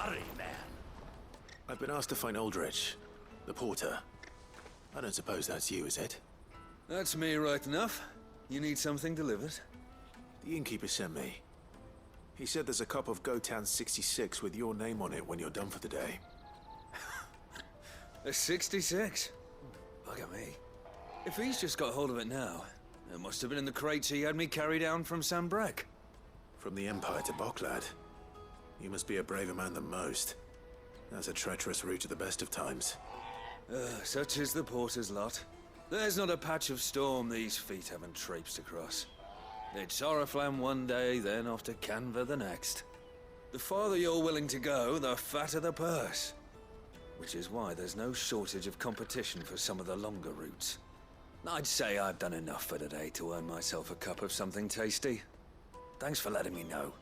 hurry, man. I've been asked to find Aldrich, the porter. I don't suppose that's you, is it? That's me right enough. You need something delivered? The innkeeper sent me. He said there's a cup of Gotan 66 with your name on it when you're done for the day. A 66? Look at me. If he's just got hold of it now, it must have been in the crates he had me carry down from Sanbreque. From the Empire to Boklad. You must be a braver man than most. That's a treacherous route at the best of times. Such is the porter's lot. There's not a patch of storm these feet haven't traipsed across. It's Oriflamme one day, then off to Canva the next. The farther you're willing to go, the fatter the purse. Which is why there's no shortage of competition for some of the longer routes. I'd say I've done enough for today to earn myself a cup of something tasty. Thanks for letting me know.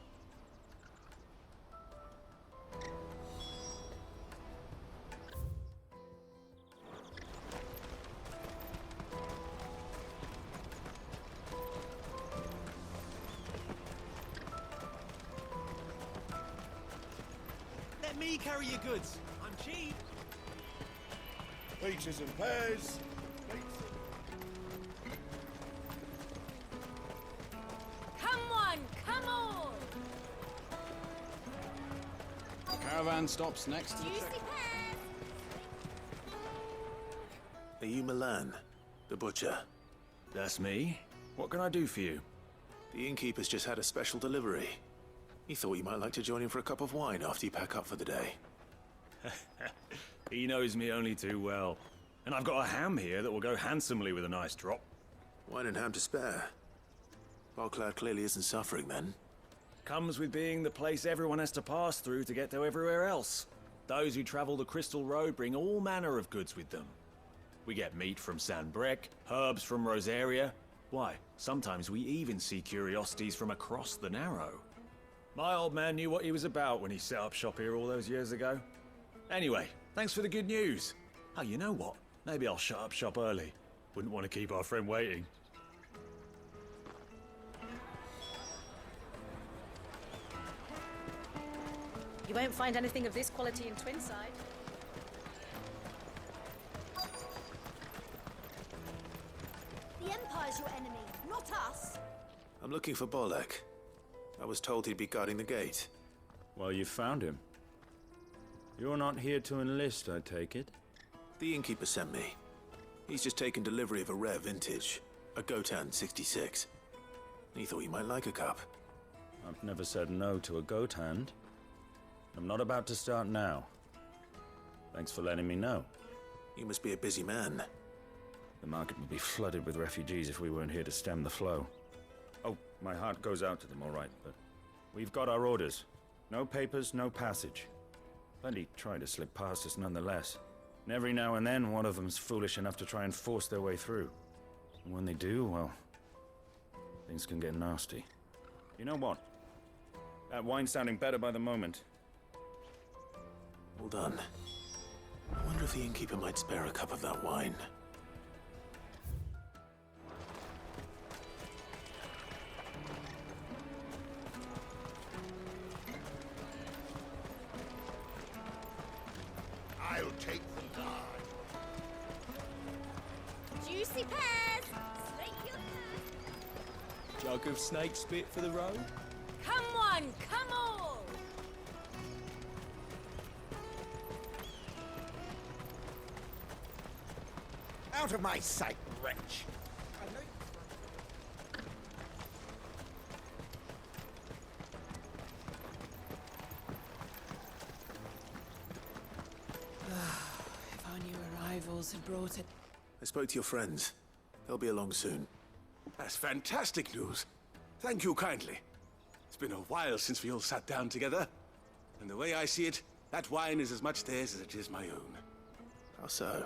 Let me carry your goods. I'm cheap. Peaches and pears. Come on, come on! The caravan stops next to the Juicy check. pears! Are you Milan, the butcher? That's me. What can I do for you? The innkeeper's just had a special delivery. He thought you might like to join him for a cup of wine after you pack up for the day. He knows me only too well. And I've got a ham here that will go handsomely with a nice drop. Wine and ham to spare. Boklad clearly isn't suffering then. Comes with being the place everyone has to pass through to get to everywhere else. Those who travel the Crystal Road bring all manner of goods with them. We get meat from Sanbreque, herbs from Rosaria. Why, sometimes we even see curiosities from across the Narrow. My old man knew what he was about when he set up shop here all those years ago. Anyway, thanks for the good news. Oh, you know what? Maybe I'll shut up shop early. Wouldn't want to keep our friend waiting. You won't find anything of this quality in Twinside. The Empire's your enemy, not us. I'm looking for Bolek. I was told he'd be guarding the gate. Well, you found him. You're not here to enlist, I take it? The innkeeper sent me. He's just taken delivery of a rare vintage, a Gotan 66. He thought you might like a cup. I've never said no to a goat hand. I'm not about to start now. Thanks for letting me know. You must be a busy man. The market would be flooded with refugees if we weren't here to stem the flow. Oh, my heart goes out to them, all right, but we've got our orders. No papers, no passage. Plenty try to slip past us nonetheless. And every now and then, one of them's foolish enough to try and force their way through. And when they do, well, things can get nasty. You know what? That wine's sounding better by the moment. Well done. I wonder if the innkeeper might spare a cup of that wine. I'll take the guard. Juicy pears! Slate your pears! Jug of snake spit for the road. Come on, come on! Out of my sight, wretch. If our new arrivals had brought it. I spoke to your friends. They'll be along soon. That's fantastic news. Thank you kindly. It's been a while since we all sat down together. And the way I see it, that wine is as much theirs as it is my own. How so?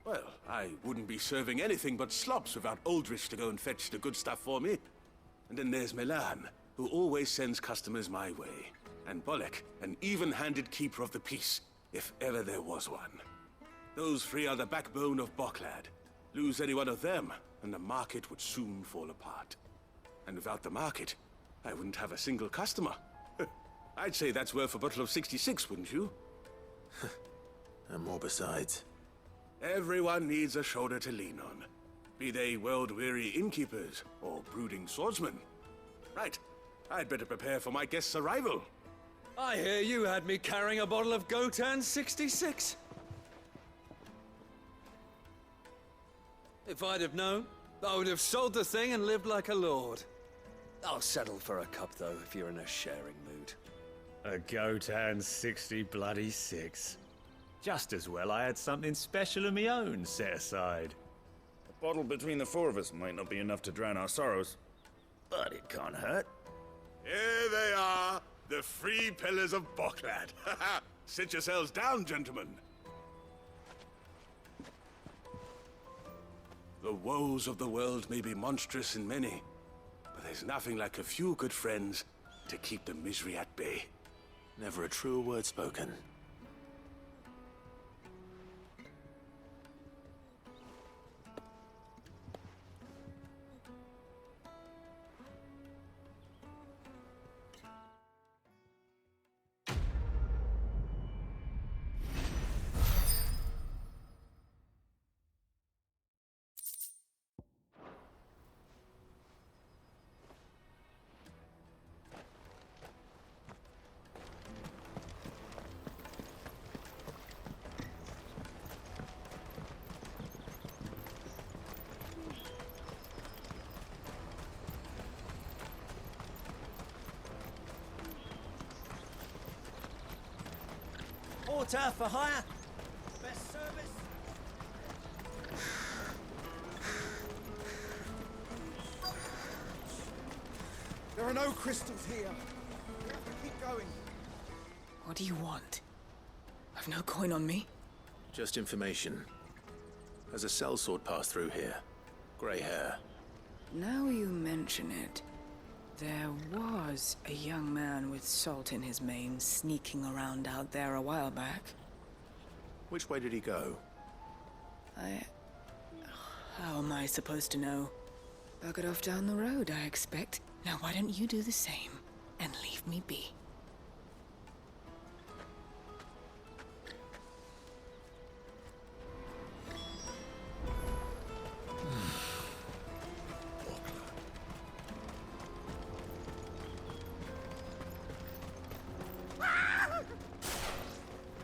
Well, I wouldn't be serving anything but slops without Aldrich to go and fetch the good stuff for me. And then there's Milan, who always sends customers my way. And Bolek, an even-handed keeper of the peace, if ever there was one. Those three are the backbone of Boklad. Lose any one of them, and the market would soon fall apart. And without the market, I wouldn't have a single customer. I'd say that's worth a bottle of 66, wouldn't you? And more besides. Everyone needs a shoulder to lean on. Be they world-weary innkeepers or brooding swordsmen. Right. I'd better prepare for my guest's arrival. I hear you had me carrying a bottle of Gotan 66. If I'd have known, I would have sold the thing and lived like a lord. I'll settle for a cup, though, if you're in a sharing mood. A Gotan 60 Just as well I had something special of my own set aside. A bottle between the four of us might not be enough to drown our sorrows, but it can't hurt. Here they are, the free pillars of Boklad. Sit yourselves down, gentlemen. The woes of the world may be monstrous in many, but there's nothing like a few good friends to keep the misery at bay. Never a truer word spoken. Porter for hire. Best service. There are no crystals here. We have to keep going. What do you want? I've no coin on me. Just information. Has a sellsword passed through here? Grey hair. Now you mention it, there was a young man with salt in his mane sneaking around out there a while back. Which way did he go? How am I supposed to know? Buggered off down the road, I expect. Now why don't you do the same and leave me be?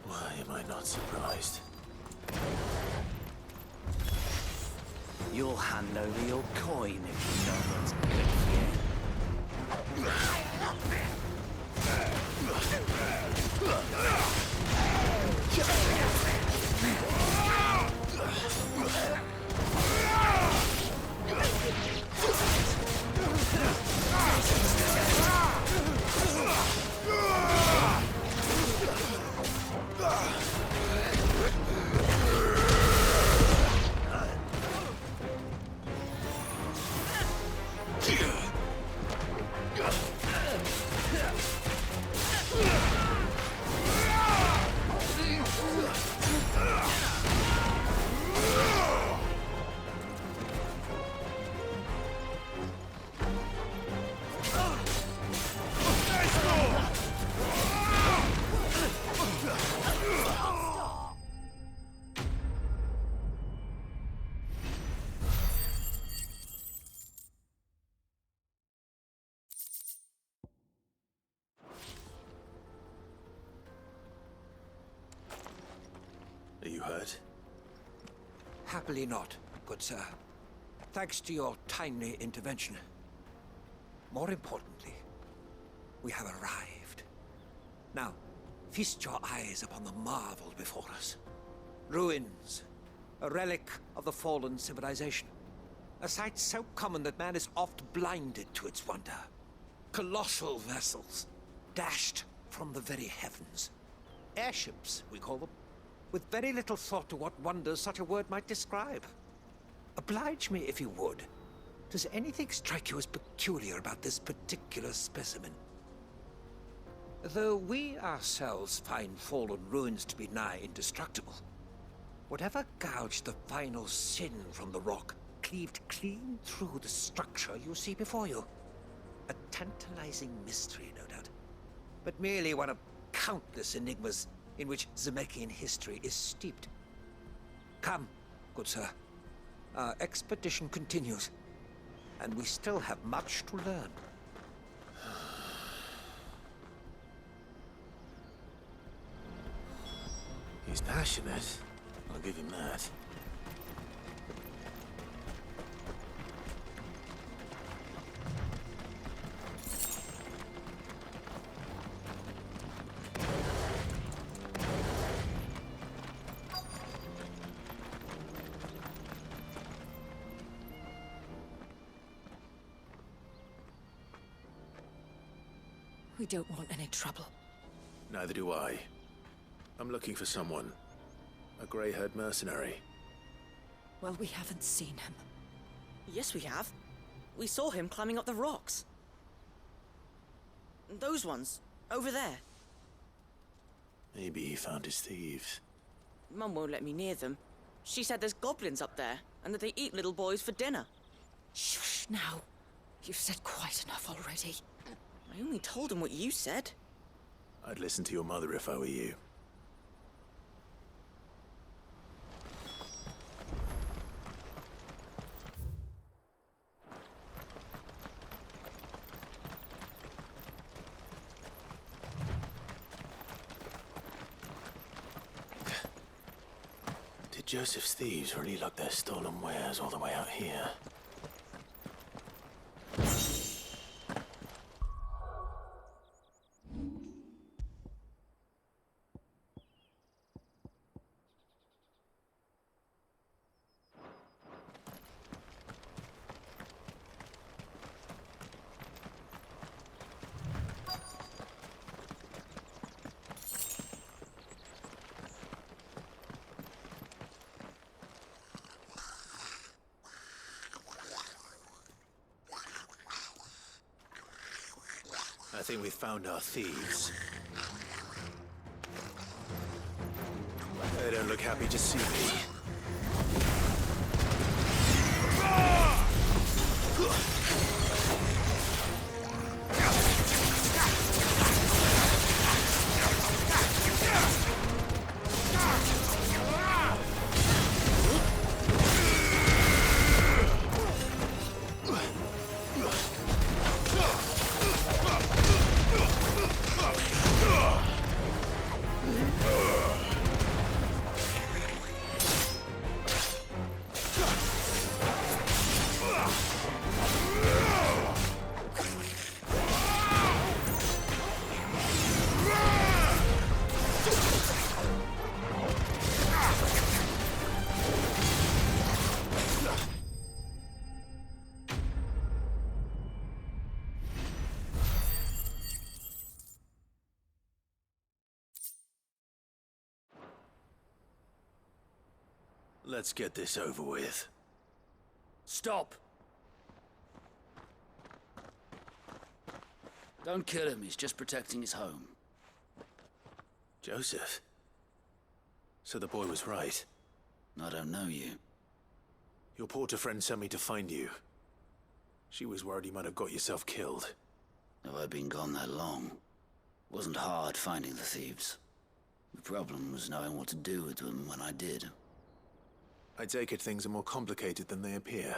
Why am I not surprised? You'll hand over your coin if you know what's good for you. Are you hurt? Happily not, good sir. Thanks to your timely intervention. More importantly, we have arrived. Now, feast your eyes upon the marvel before us. Ruins, a relic of the fallen civilization. A sight so common that man is oft blinded to its wonder. Colossal vessels, dashed from the very heavens. Airships, we call them, with very little thought to what wonders such a word might describe. Oblige me if you would. Does anything strike you as peculiar about this particular specimen? Though we ourselves find fallen ruins to be nigh indestructible, whatever gouged the final sin from the rock cleaved clean through the structure you see before you. A tantalizing mystery, no doubt. but merely one of countless enigmas in which Zemeckis history is steeped. Come, good sir. Our expedition continues, and we still have much to learn. He's passionate. I'll give him that. We don't want any trouble. Neither do I. I'm looking for someone. A grey-haired mercenary. Well, we haven't seen him. Yes, we have. We saw him climbing up the rocks. Those ones, over there. Maybe he found his thieves. Mum won't let me near them. She said there's goblins up there, and that they eat little boys for dinner. Shush now. You've said quite enough already. I only told him what you said. I'd listen to your mother if I were you. Did Joseph's thieves really lug their stolen wares all the way out here? I think we've found our thieves. They don't look happy to see me. Let's get this over with. Stop! Don't kill him, he's just protecting his home. Joseph? So the boy was right. I don't know you. Your porter friend sent me to find you. She was worried you might have got yourself killed. Have I been gone that long? Wasn't hard finding the thieves. The problem was knowing what to do with them when I did. I take it things are more complicated than they appear.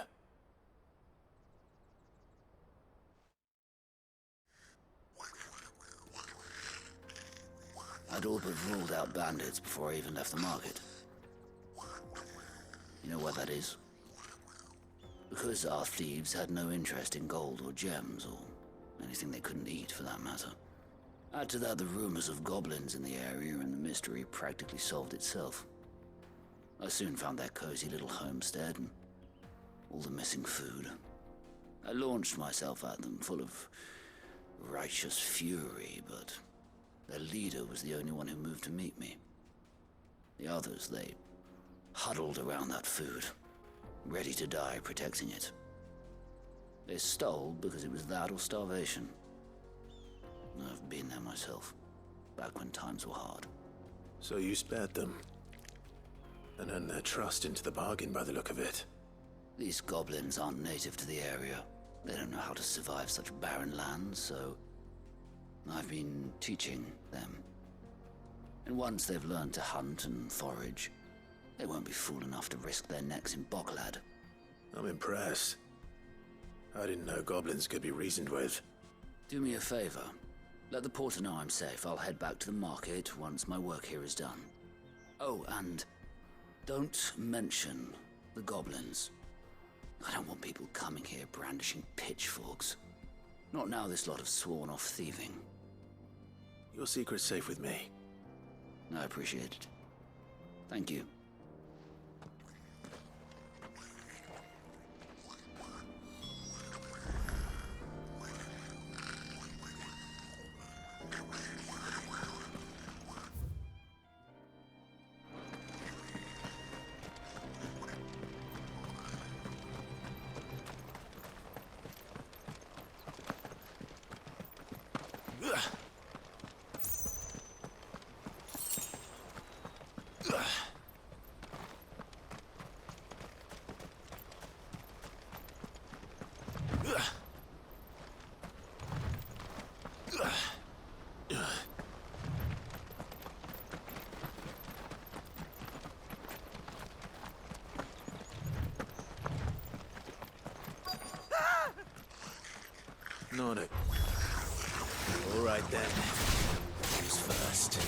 I'd all but ruled out bandits before I even left the market. You know what that is? Because our thieves had no interest in gold or gems, or anything they couldn't eat for that matter. Add to that the rumors of goblins in the area, and the mystery practically solved itself. I soon found their cozy little homestead and all the missing food. I launched myself at them, full of righteous fury, but their leader was the only one who moved to meet me. The others, they huddled around that food, ready to die protecting it. They stole because it was that or starvation. I've been there myself, back when times were hard. So you spared them? And earned their trust into the bargain by the look of it. These goblins aren't native to the area. They don't know how to survive such barren lands, so I've been teaching them. And once they've learned to hunt and forage, they won't be fool enough to risk their necks in Boklad. I'm impressed. I didn't know goblins could be reasoned with. Do me a favor. Let the porter know I'm safe. I'll head back to the market once my work here is done. Oh, and don't mention the goblins. I don't want people coming here brandishing pitchforks. Not now this lot have sworn off thieving. Your secret's safe with me. I appreciate it. Thank you. Nordic. All right then. Who's first?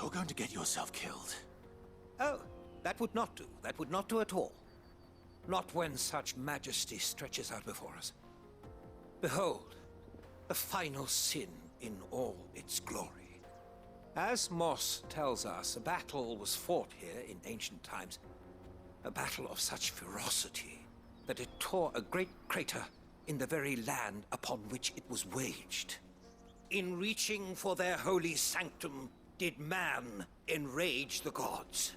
You're going to get yourself killed. Oh, that would not do. That would not do at all. Not when such majesty stretches out before us. Behold, the final sin in all its glory. As Moss tells us, a battle was fought here in ancient times. A battle of such ferocity that it tore a great crater in the very land upon which it was waged. In reaching for their holy sanctum, did man enrage the gods,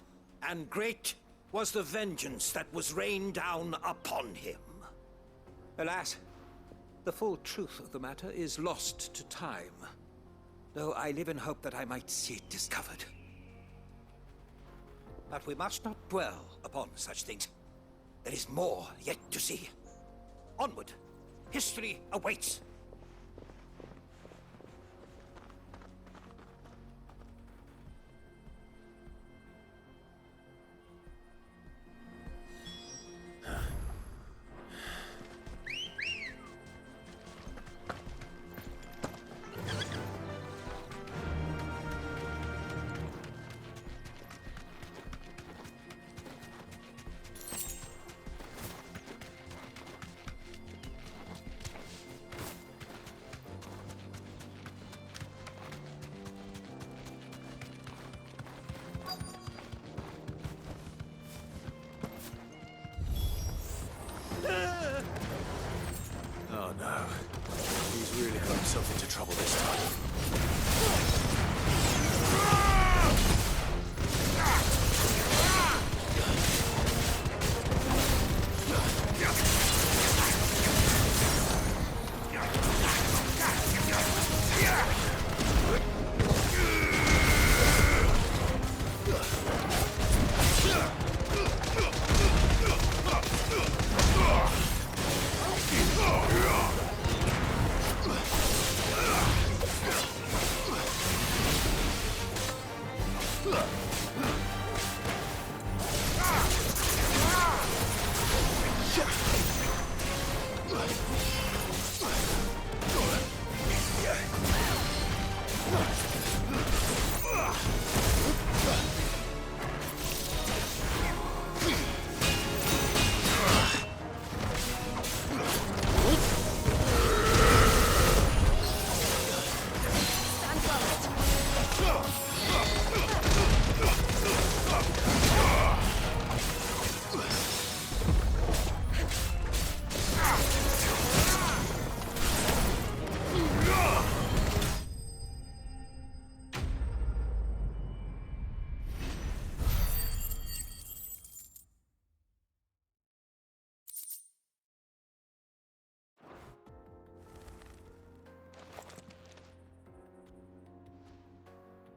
and great was the vengeance that was rained down upon him. Alas, the full truth of the matter is lost to time, though I live in hope that I might see it discovered. But we must not dwell upon such things. There is more yet to see. Onward! History awaits!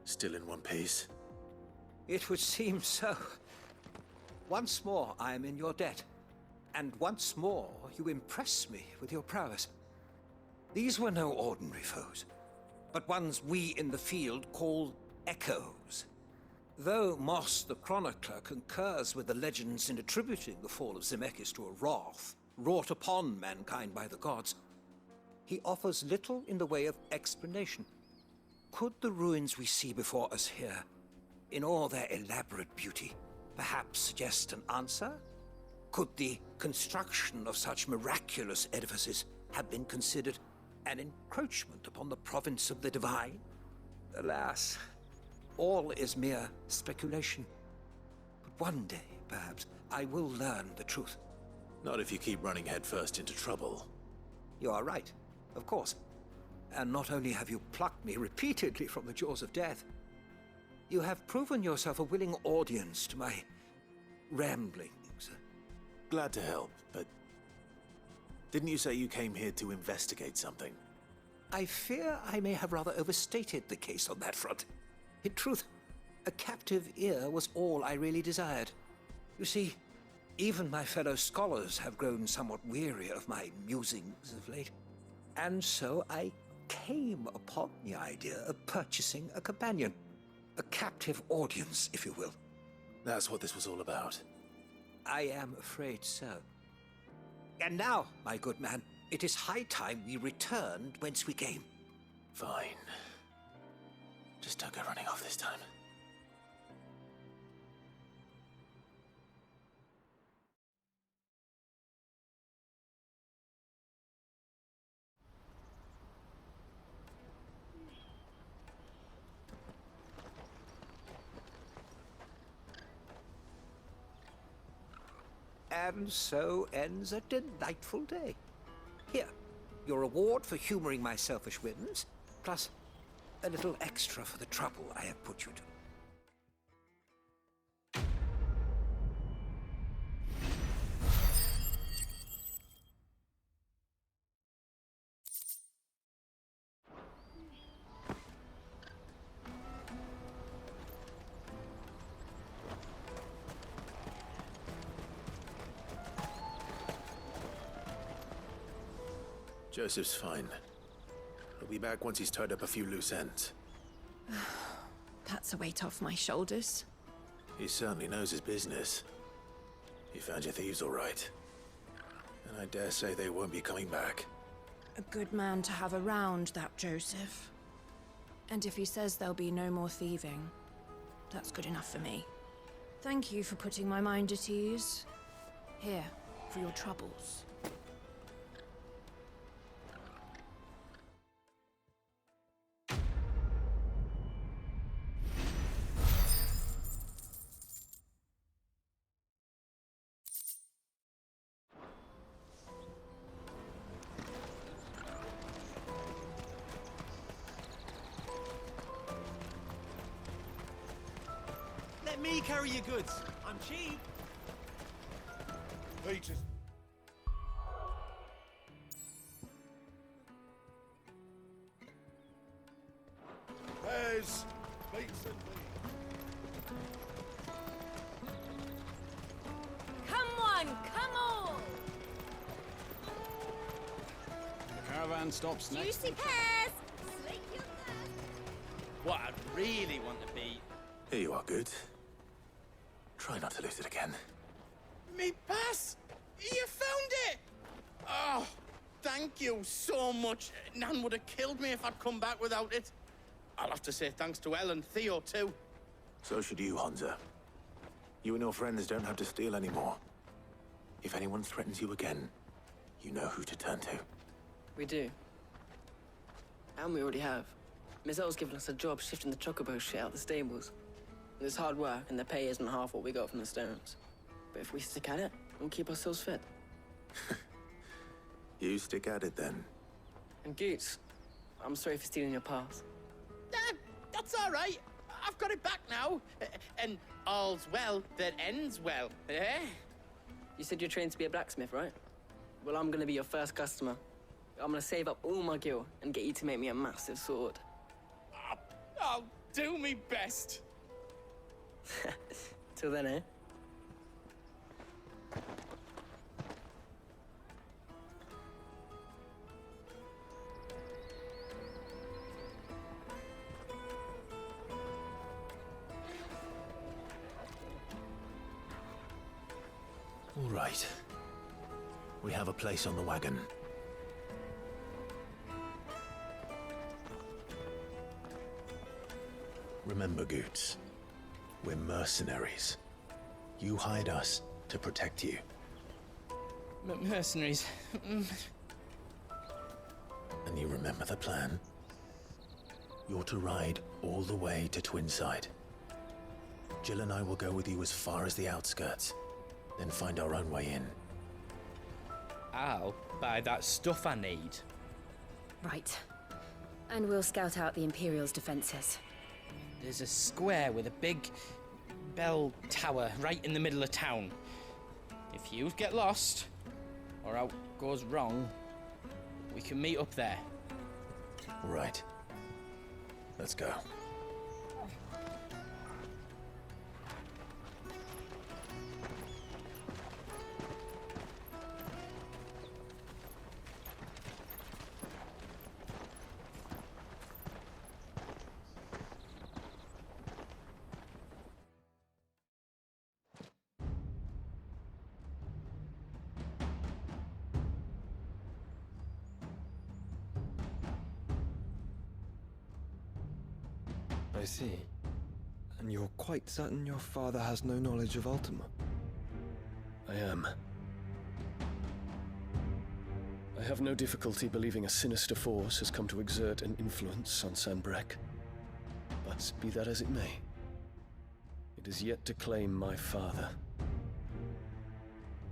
Still in one piece? It would seem so. Once more, I am in your debt. And once more, you impress me with your prowess. These were no ordinary foes, but ones we in the field call echoes. Though Moss the Chronicler concurs with the legends in attributing the fall of Zemeckis to a wrath wrought upon mankind by the gods, he offers little in the way of explanation. Could the ruins we see before us here, in all their elaborate beauty, perhaps suggest an answer? Could the construction of such miraculous edifices have been considered an encroachment upon the province of the divine? Alas, all is mere speculation. But one day, perhaps, I will learn the truth. Not if you keep running headfirst into trouble. You are right, of course. And not only have you plucked me repeatedly from the jaws of death, you have proven yourself a willing audience to my ramblings. Glad to help, but didn't you say you came here to investigate something? I fear I may have rather overstated the case on that front. In truth, a captive ear was all I really desired. You see, even my fellow scholars have grown somewhat weary of my musings of late. And so I came upon the idea of purchasing a companion. A captive audience, if you will. That's what this was all about. I am afraid so. And now, my good man, it is high time we returned whence we came. Fine. Just don't go running off this time. And so ends a delightful day. Here, your reward for humoring my selfish whims, plus a little extra for the trouble I have put you to. Joseph's fine. He'll be back once he's tied up a few loose ends. That's a weight off my shoulders. He certainly knows his business. He found your thieves all right. And I dare say they won't be coming back. A good man to have around, that Joseph. And if he says there'll be no more thieving, that's good enough for me. Thank you for putting my mind at ease. Here, for your troubles. Let me carry your goods. I'm cheap. Peaches. There's beats and Come on, come on! The caravan stops next. Juicy pears! Slake your thirst. What I'd really want to be. Here you are, Good. Try not to lose it again. Me pass! You found it! Oh, thank you so much. Nan would have killed me if I'd come back without it. I'll have to say thanks to Elle and Theo, too. So should you, Hansa. You and your friends don't have to steal anymore. If anyone threatens you again, you know who to turn to. We do. And we already have. Mizelle's given us a job shifting the chocobo shit out the stables. It's hard work, and the pay isn't half what we got from the Stones. But if we stick at it, we'll keep ourselves fit. You stick at it, then. And Goots, I'm sorry for stealing your pass. That's all right. I've got it back now. And all's well that ends well, eh? You said you're trained to be a blacksmith, right? Well, I'm gonna be your first customer. I'm gonna save up all my gil and get you to make me a massive sword. Oh, do me best. Till then, eh? All right. We have a place on the wagon. Remember, Goots, we're mercenaries. You hide us to protect you. Mercenaries. And you remember the plan? You're to ride all the way to Twinside. Jill and I will go with you as far as the outskirts, then find our own way in. I'll buy that stuff I need. Right. And we'll scout out the Imperial's defenses. There's a square with a big bell tower right in the middle of town. If you get lost, or out goes wrong, we can meet up there. Right. Let's go. I see. And you're quite certain your father has no knowledge of Ultima? I am. I have no difficulty believing a sinister force has come to exert an influence on Sanbreque. But be that as it may, it is yet to claim my father.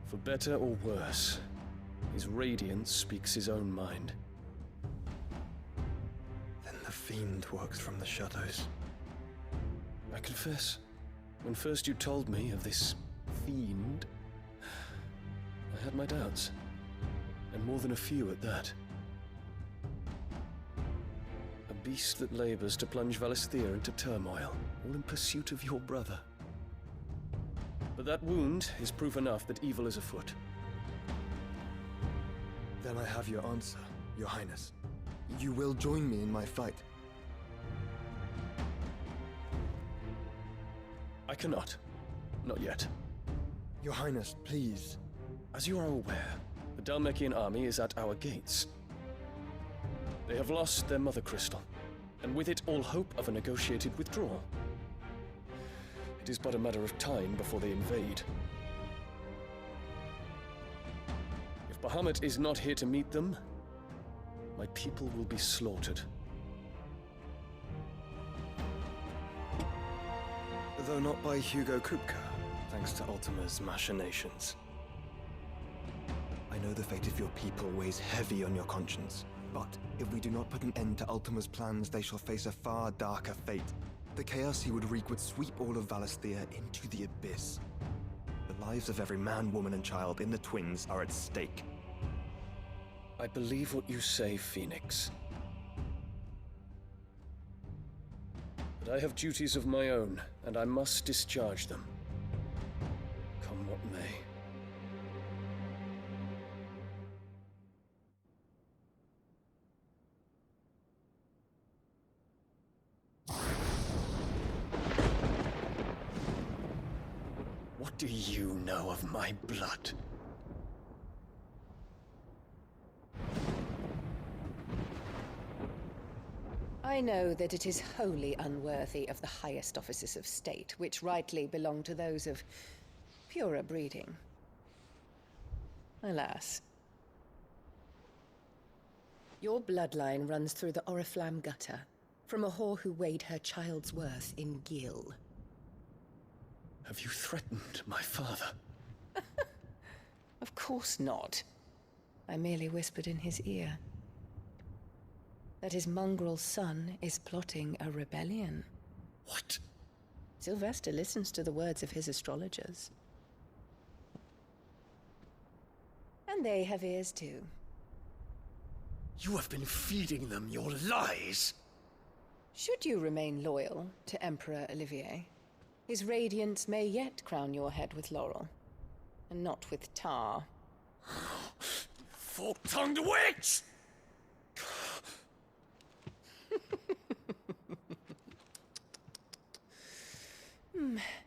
For better or worse, his radiance speaks his own mind. Then the Fiend works from the shadows. I confess, when first you told me of this fiend, I had my doubts, and more than a few at that. A beast that labors to plunge Valisthea into turmoil, all in pursuit of your brother. But that wound is proof enough that evil is afoot. Then I have your answer, Your Highness. You will join me in my fight. I cannot. Not yet. Your Highness, please. As you are aware, the Dhalmekian army is at our gates. They have lost their mother crystal, and with it all hope of a negotiated withdrawal. It is but a matter of time before they invade. If Bahamut is not here to meet them, my people will be slaughtered. Though not by Hugo Kupka, thanks to Ultima's machinations. I know the fate of your people weighs heavy on your conscience, but if we do not put an end to Ultima's plans, they shall face a far darker fate. The chaos he would wreak would sweep all of Valisthea into the abyss. The lives of every man, woman, and child in the Twins are at stake. I believe what you say, Phoenix. But I have duties of my own, and I must discharge them. Come what may. What do you know of my blood? I know that it is wholly unworthy of the highest offices of state, which rightly belong to those of purer breeding. Alas. Your bloodline runs through the Oriflamme gutter, from a whore who weighed her child's worth in Gil. Have you threatened my father? Of course not. I merely whispered in his ear that his mongrel son is plotting a rebellion. What? Sylvester listens to the words of his astrologers. And they have ears too. You have been feeding them your lies! Should you remain loyal to Emperor Olivier, his radiance may yet crown your head with laurel, and not with tar. Fork-tongued witch!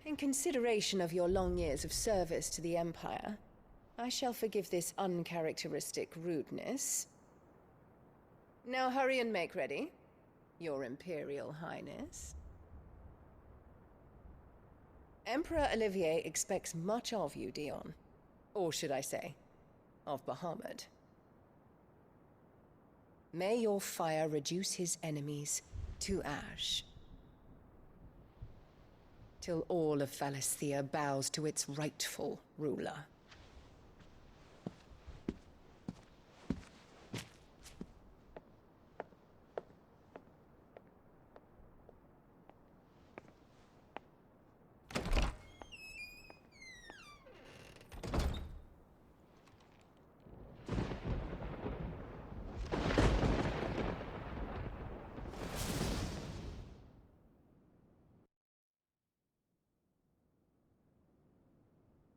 In consideration of your long years of service to the Empire, I shall forgive this uncharacteristic rudeness. Now hurry and make ready, Your Imperial Highness. Emperor Olivier expects much of you, Dion. Or should I say, of Bahamut. May your fire reduce his enemies to ash, till all of Valisthea bows to its rightful ruler.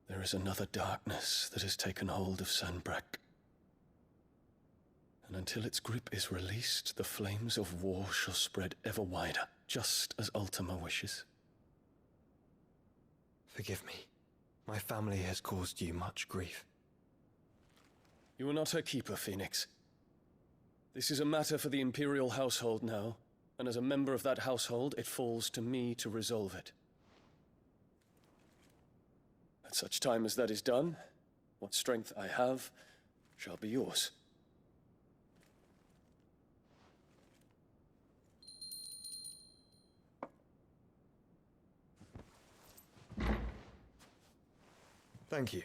There is another darkness that has taken hold of Sanbreque. And until its grip is released, the flames of war shall spread ever wider, just as Ultima wishes. Forgive me. My family has caused you much grief. You are not her keeper, Phoenix. This is a matter for the Imperial household now, and as a member of that household, it falls to me to resolve it. At such time as that is done, what strength I have shall be yours. Thank you,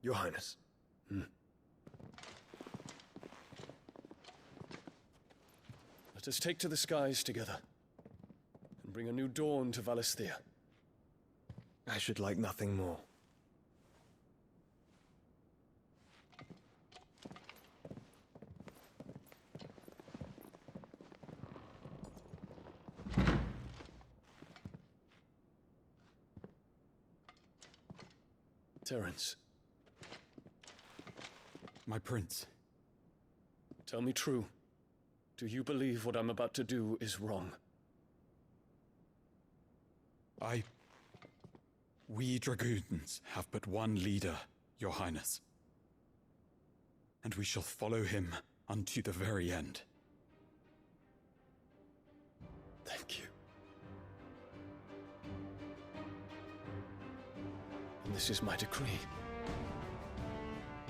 Your Highness. Let us take to the skies together, and bring a new dawn to Valisthea. I should like nothing more. Terence. My prince. Tell me true. Do you believe what I'm about to do is wrong? We dragoons have but one leader, Your Highness. And we shall follow him unto the very end. Thank you. And this is my decree.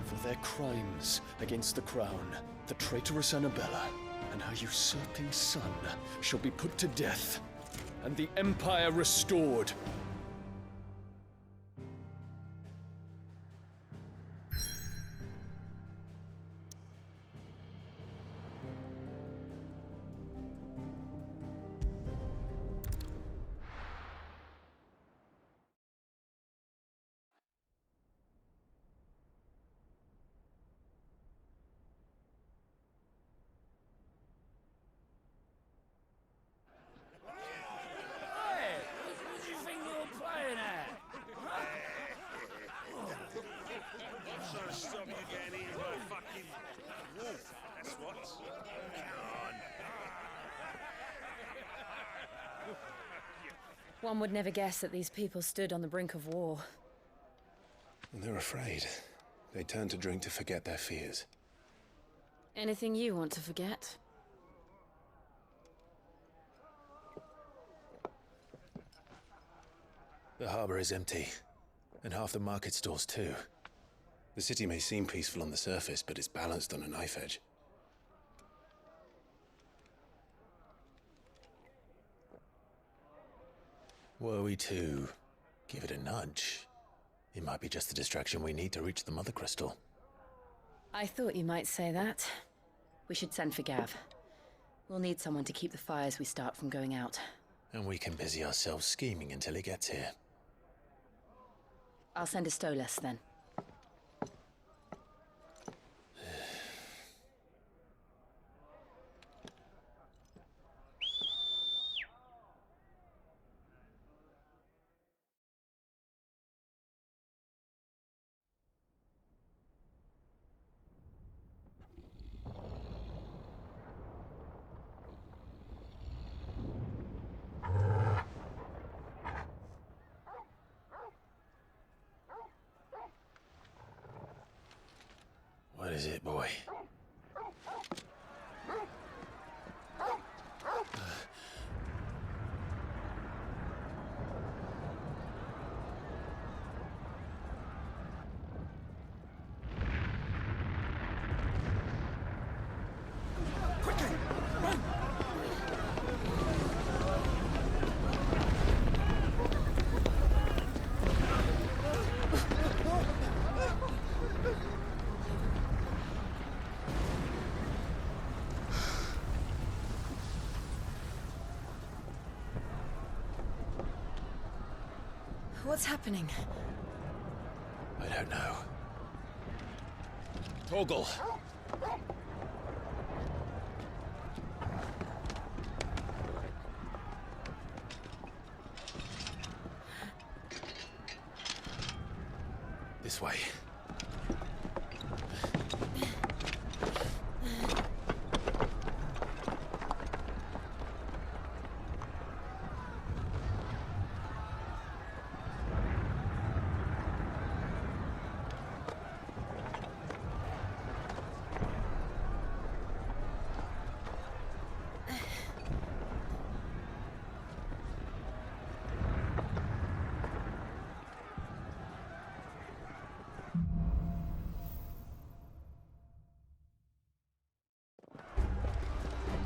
For their crimes against the crown, the traitorous Annabella and her usurping son shall be put to death, and the Empire restored. One would never guess that these people stood on the brink of war. And they're afraid. They turn to drink to forget their fears. Anything you want to forget? The harbor is empty, and half the market stalls too. The city may seem peaceful on the surface, but it's balanced on a knife edge. Were we to give it a nudge, it might be just the distraction we need to reach the Mother Crystal. I thought you might say that. We should send for Gav. We'll need someone to keep the fires we start from going out. And we can busy ourselves scheming until he gets here. I'll send a Stolas then. is it, boy? What's happening? I don't know. Torgal! This way.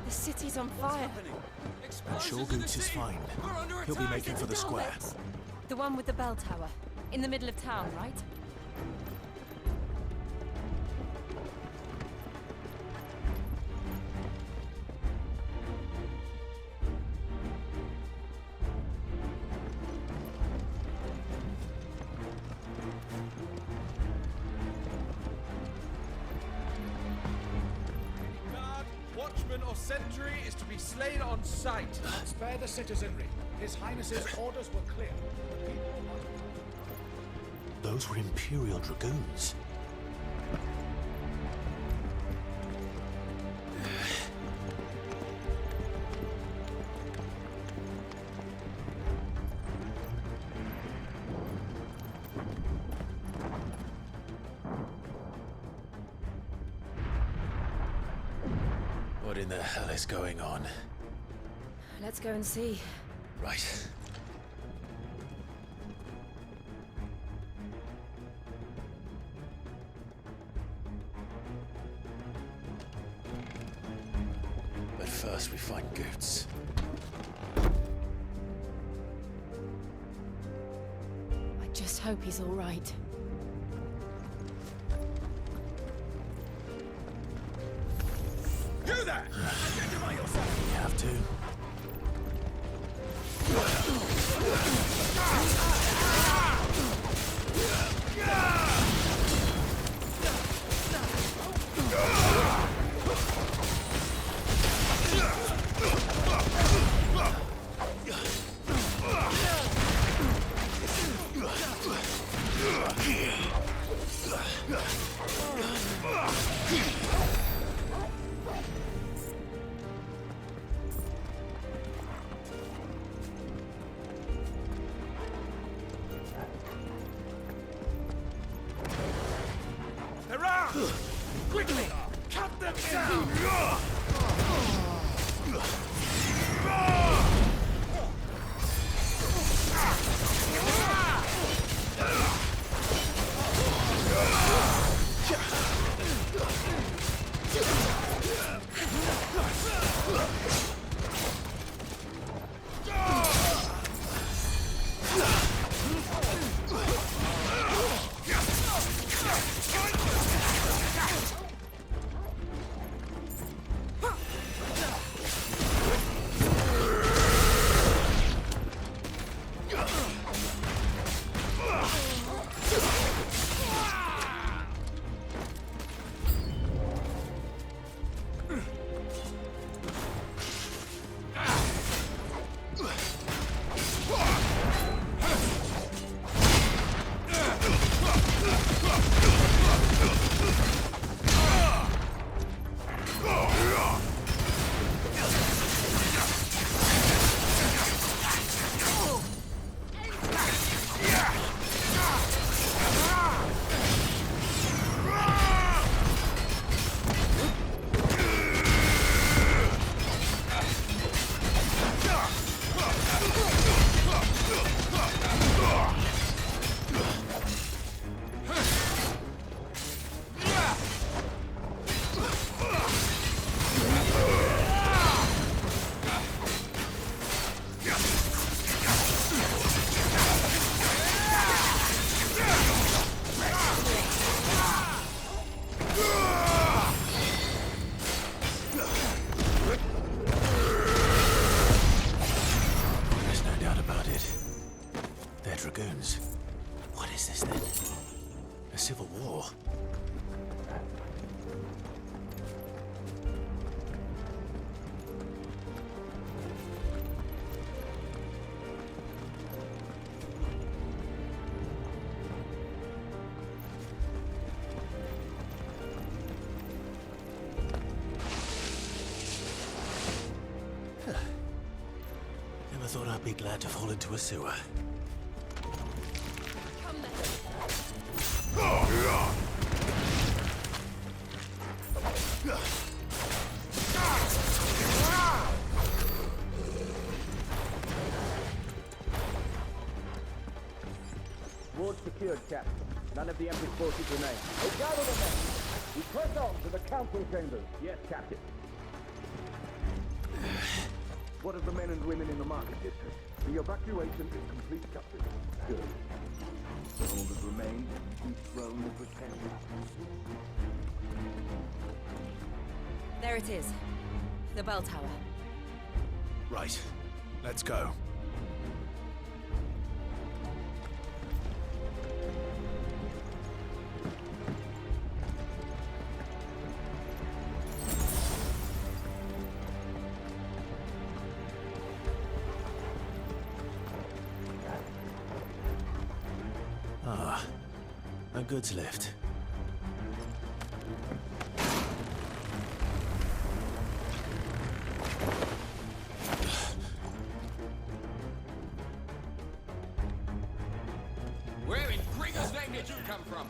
The city's on fire. I'm sure Goots is fine. He'll be making for the square. The one with the bell tower. In the middle of town, right? Watchman or sentry is to be slain on sight. Spare the citizenry. His Highness's orders were clear. The people must... Those were Imperial Dragoons. What in the hell is going on? Let's go and see. Right. But first we find Goots. I just hope he's all right. You there! Identify yourself! You have to. Quickly! Cut them down! dragoons. What is this then? A civil war? Never thought I'd be glad to fall into a sewer. Ward secured, Captain. None of the Emperor's forces remain. We gather the men. We press on to the council chambers. Yes, Captain. What of the men and women in the market district? The evacuation is complete, Captain. Good. All that remains is to throne the protected. There it is. The bell tower. Right. Let's go. Ah, a goods lift. Where in Gringo's name did you come from?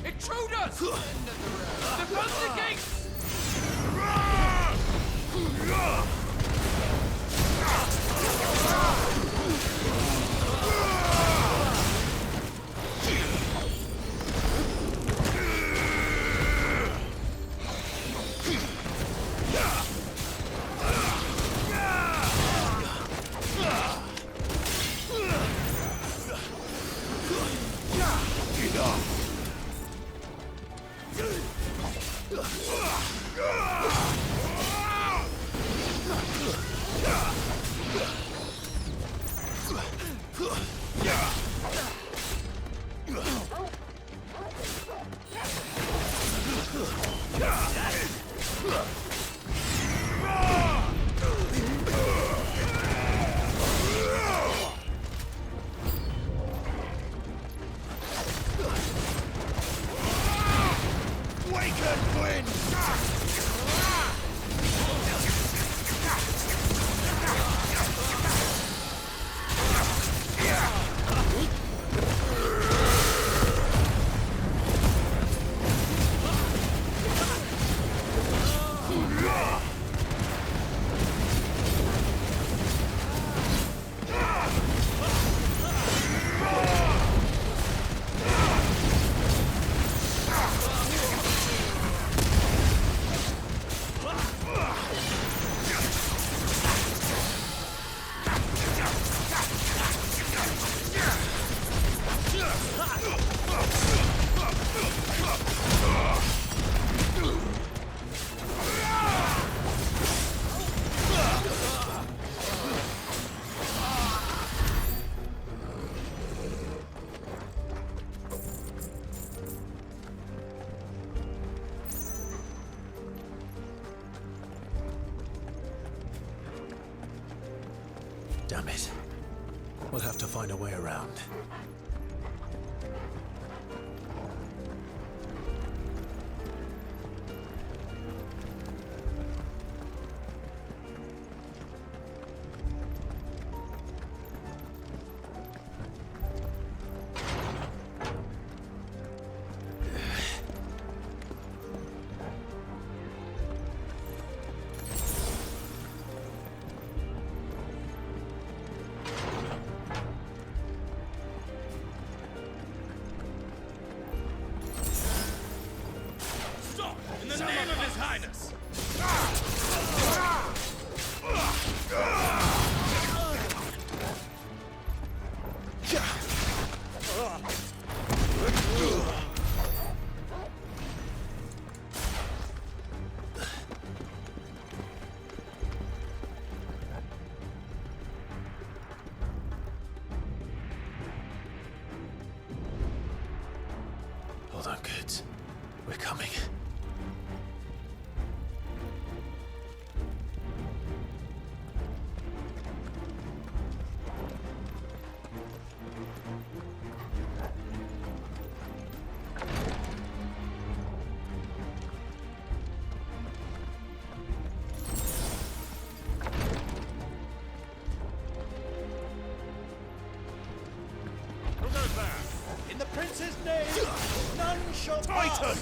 Intruders! Defend the gates! Damn it. We'll have to find a way around. Good. We're coming. In the prince's name, none shall Titan!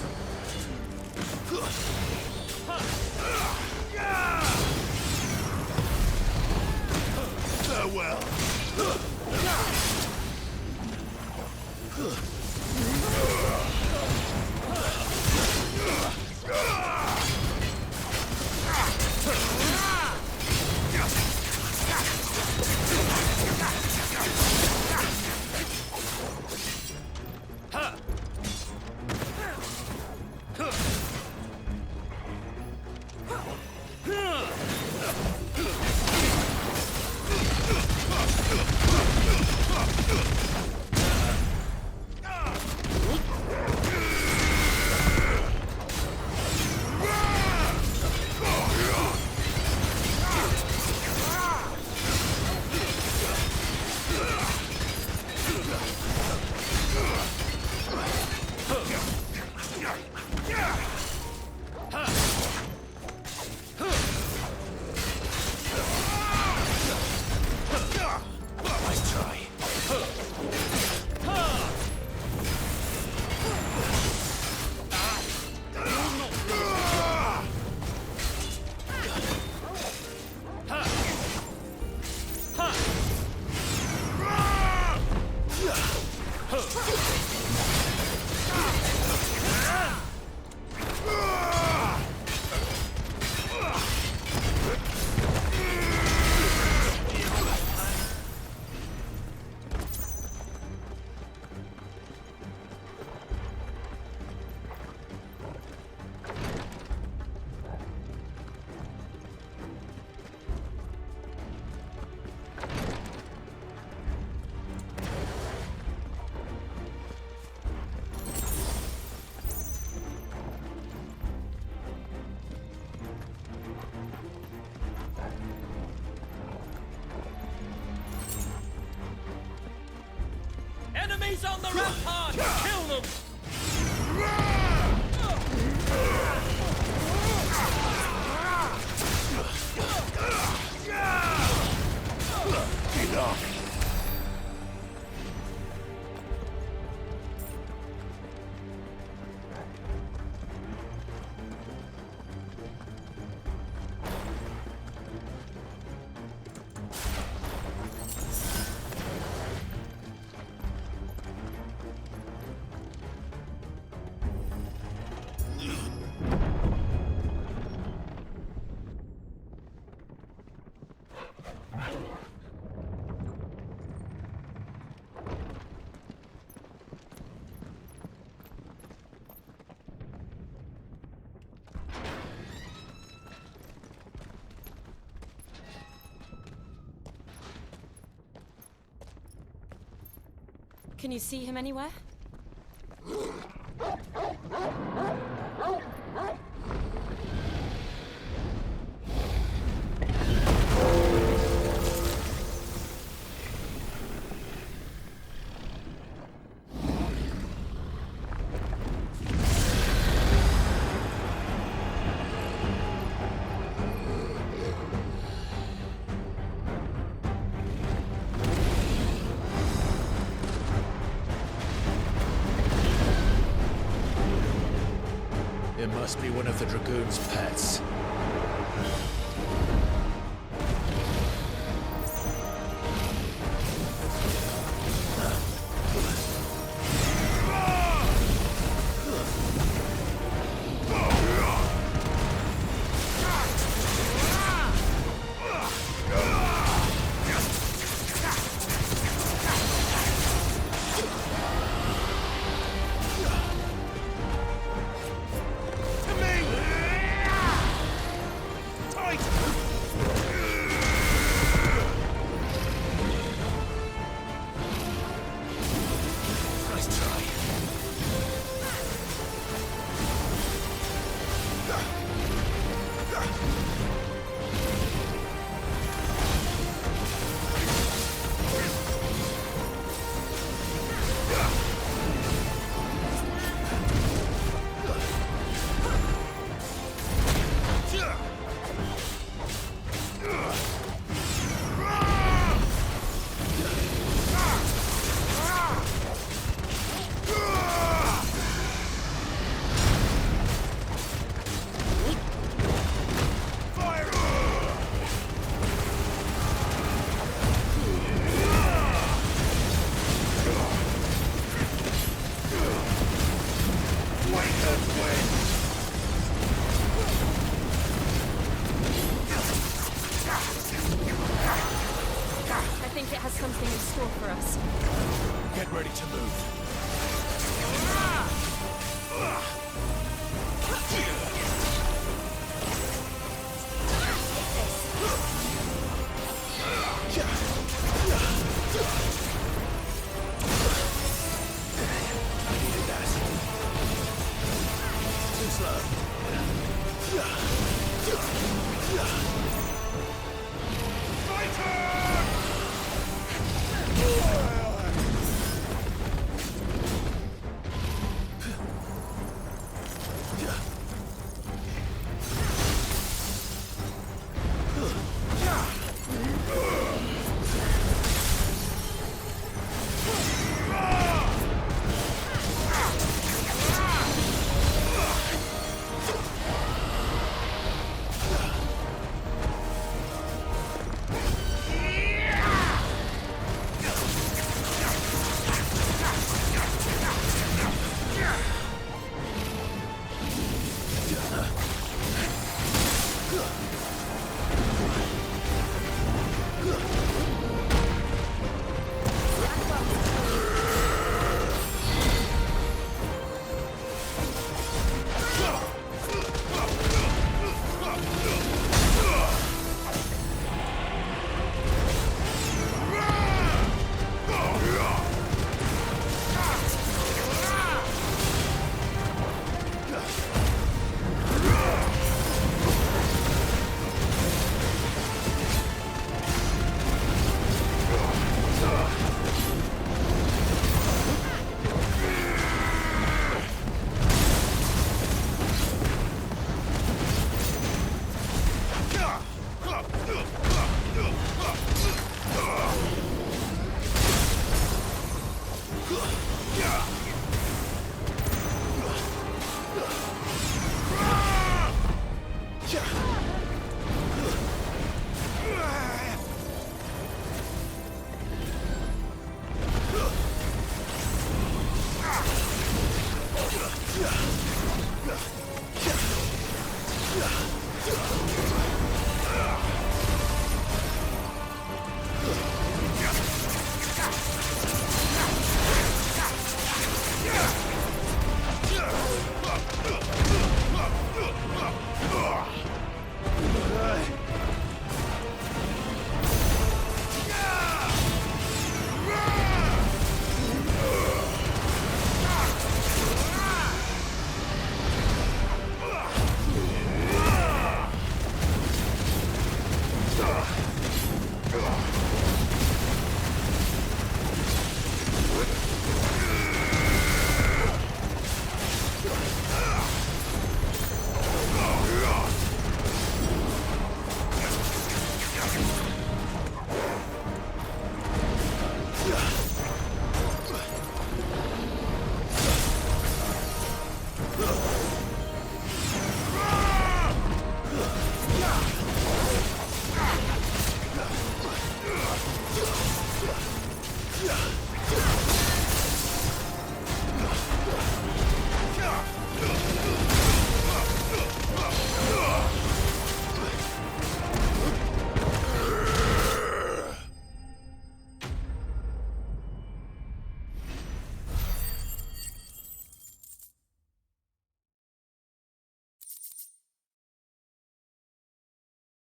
Farewell! Enemies on the rampart! Kill them! Enough! Can you see him anywhere? It must be one of the Dragoon's pets. has something in store for us. Get ready to move.